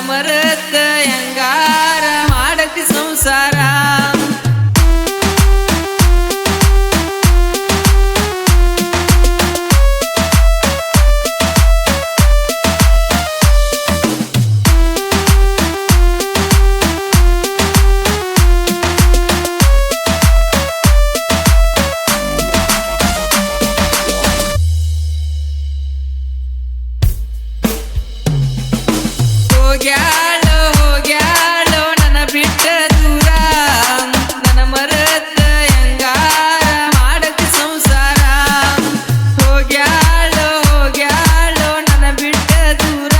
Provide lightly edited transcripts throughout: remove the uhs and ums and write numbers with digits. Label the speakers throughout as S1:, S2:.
S1: ಮರೆತ ಹೆಂಗಾರ ಮಾಡತಿ ಸಂಸಾರ ಹೋಗ್ಯಾಳೋ ನನ್ನ ಬಿಟ್ಟ ದೂರ ನನ್ನ ಮರೆತ ಹೆಂಗಾರ ಮಾಡತಿ ಸಂಸಾರ ಹೋಗ್ಯಾಳೋ ನನ್ನ ಬಿಟ್ಟ ದೂರ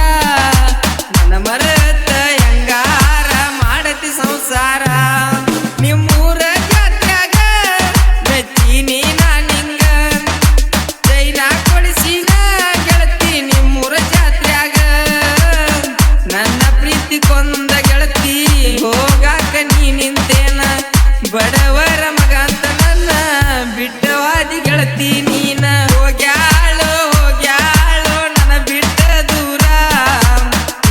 S1: ನನ್ನ ಮರೆತ ಹೆಂಗಾರ ಮಾಡತಿ ಸಂಸಾರ ನಿಮ್ಮೂರ ಜಾತ್ಯಾಗ ಬೆಚ್ಚಿನಿ ನಾನಿಂಗ ಚೈನಾ ಕೊಡಿಸಿನ ಗೆಳತಿ ನಿಮ್ಮೂರ ಜಾತ್ಯಾಗ ನನ್ನ ಪ್ರೀತಿ ಕೊಂದ ಗೆಳತಿ ಹೋಗಾಕ ನೀ ನಿಂತೇನ ಬಡವರ ಮಗ ಅಂತ ನನ್ನ ಬಿಟ್ಟವಾದಿ ಗೆಳತಿ ನೀನ ಹೋಗ್ಯಾಳೋ ನನ್ನ ಬಿಟ್ಟ ದೂರ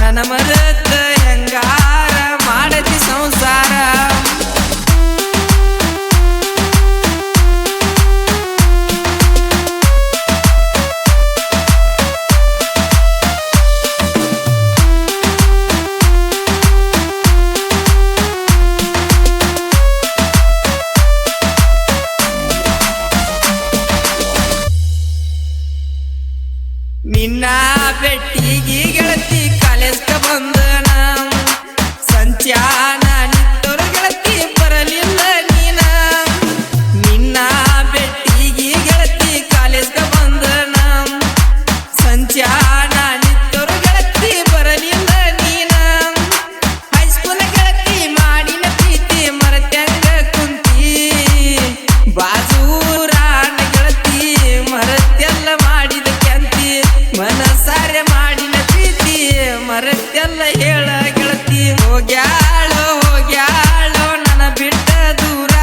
S1: ನನ್ನ ಮರೆತ ಹೆಂಗಾರ ಮಾಡತಿ ಸಂಸಾರ ನಿನ್ನ ಬೆಟ್ಟಿಗೆ ಗೆಳತಿ ಕಾಲೇಜ್ಕ ಬಂದನ ಸಂಚಾನ ನಿತ್ತರು ಗೆಳತಿ ಬರಲಿಲ್ಲ ನೀನ ನಿನ್ನ ಬೆಟ್ಟಿಗೆ ಗೆಳತಿ ಕಾಲೇಜ್ಕ ಬಂದನ ಸಂಚಾನ ನಿತ್ತರು ಗೆಳತಿ ಬರಲಿಲ್ಲ ನೀನ ಹೈಸ್ಕೂಲ್ ಗೆಳತಿ ಮಾಡಿನ ಪ್ರೀತಿ ಮರೆತ್ಯಂಗ ಕುಂತಿ ಬಾಜೂರಾನ ಗೆಳತಿ ಮರೆತ್ಯೆಲ್ಲ ಮಾಡಿದ ಮನಸಾರೆ ಮಾಡಿನ ಪ್ರೀತಿ ಮರೆತ್ಯೆಲ್ಲ ಹೇಳ ಗೆಳತಿ ಹೋಗ್ಯಾಳೋ ನನ್ನ ಬಿಟ್ಟ ದೂರ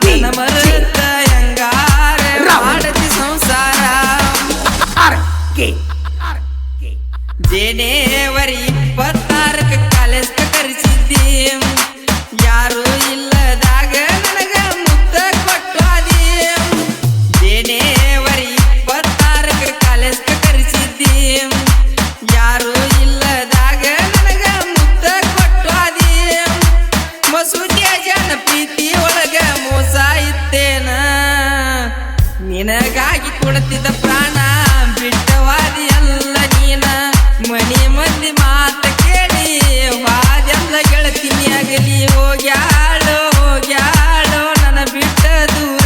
S1: ನನ್ನ ಮರೆತ ಹೆಂಗಾರ ಮಾಡತಿ ಸಂಸಾರ ಜನವರಿ 26 ಕಾಲೇಜ್ಕ ಕರೆಸಿದ್ದಿ ಯಾರು ಇಲ್ಲದಾಗ ನನಗ ಮುತ್ತ ಕೊಟ್ಟಾದಿ ಜನವರಿ 26 ಕಾಲೇಜ್ಕ ಕರೆಸಿದ್ದಿ ಯಾರು ಇಲ್ಲದಾಗ ನನಗ ಮುತ್ತ ಕೊಟ್ಟಾದಿ ಮಸೂತಿಯ ಜನ ಪ್ರೀತಿ ಒಳಗ ಮೋಸ ಇತ್ತೇನ ನಿನಗಾಗಿ ಕೊಡ್ತಿದ್ದ ಪ್ರಾಣ ಬಿಟ್ಟವಾದಿ ಅಲ್ಲ ನೀನ ಮನಿ ಮಂದಿ ಮಾತ ಕೇಳಿ ವಾದೆಲ್ಲ ಗೆಳತಿನಿ ಆಗಲಿ ಹೋಗ್ಯಾಳೋ ನನ್ನ ಬಿಟ್ಟ ದೂರ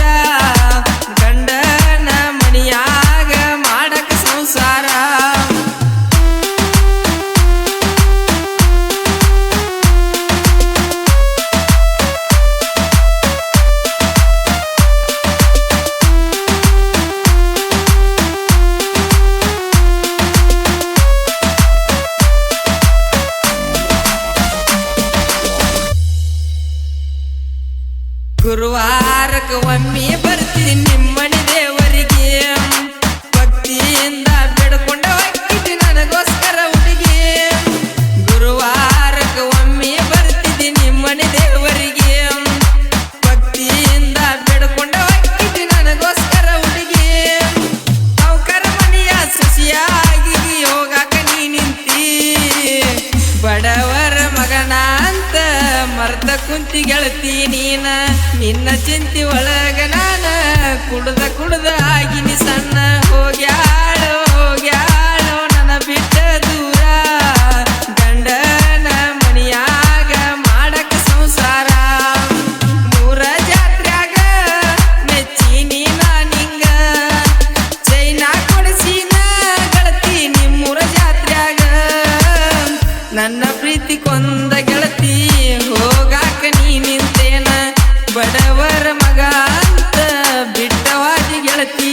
S1: ಗಂಡನ ಮನಿಯಾಗ ಮಾಡಕ ಸಂಸಾರ ಗುರುವಾರಕ್ಕೆ ಒಮ್ಮೆ ಬರ್ತೀನಿ ನಿಮ್ಮನೆ ದೇವರಿಗೆ ಭಕ್ತಿಯಿಂದ ಬೇಡ್ಕೊಂಡ ಹೋಗ್ತಿದ್ದಿ ನನಗೋಸ್ಕರ ಹುಡುಗಿ ಗುರುವಾರಕ್ಕೆ ಒಮ್ಮೆ ಬರ್ತಿದ್ದಿ ನಿಮ್ಮನೆ ದೇವರಿಗೆ ಭಕ್ತಿಯಿಂದ ಬೇಡ್ಕೊಂಡ ಹೋಗ್ತಿದ್ದಿ ನನಗೋಸ್ಕರ ಹುಡುಗಿ ನೌಕರ ಮನೆಯ ಸೊಸಿಯಾಗಿ ಹೋಗಾಕ ನೀ ನಿಂತಿ ಬಡವರ ಮಗನ ಅಂತ ಮರ್ತ ಕುಂತಿ ಗೆಳತಿ ನೀನ ನಿನ್ನ ಚಿಂತಿ ಒಳಗ ನಾನ ಕುಡ್ದ ಆಗಿನಿ ಸಣ್ಣ ಹೋಗ್ಯಾಳೋ ನನ್ನ ಬಿಟ್ಟ ದೂರ ಗಂಡನ ಮನಿಯಾಗ ಮಾಡಕ ಸಂಸಾರ ಮೂರ ಜಾತ್ರ್ಯಾಗ ಮೆಚ್ಚಿನಿ ನಾನಿಂಗ ಚೈನಾ ಕೊಡಿಸಿನ ಗೆಳತಿ ನಿಮ್ಮೂರ ಜಾತ್ರ್ಯಾಗ ನನ್ನ ಪ್ರೀತಿ ಕೊಂದ ಗೆಳತಿ ಹೋಗಾಕ ನೀ ನಿಂತೇನ ಬಡವರ ಮಗ ಅಂತ ಬಿಟ್ಟವಾದಿ ಗೆಳತಿ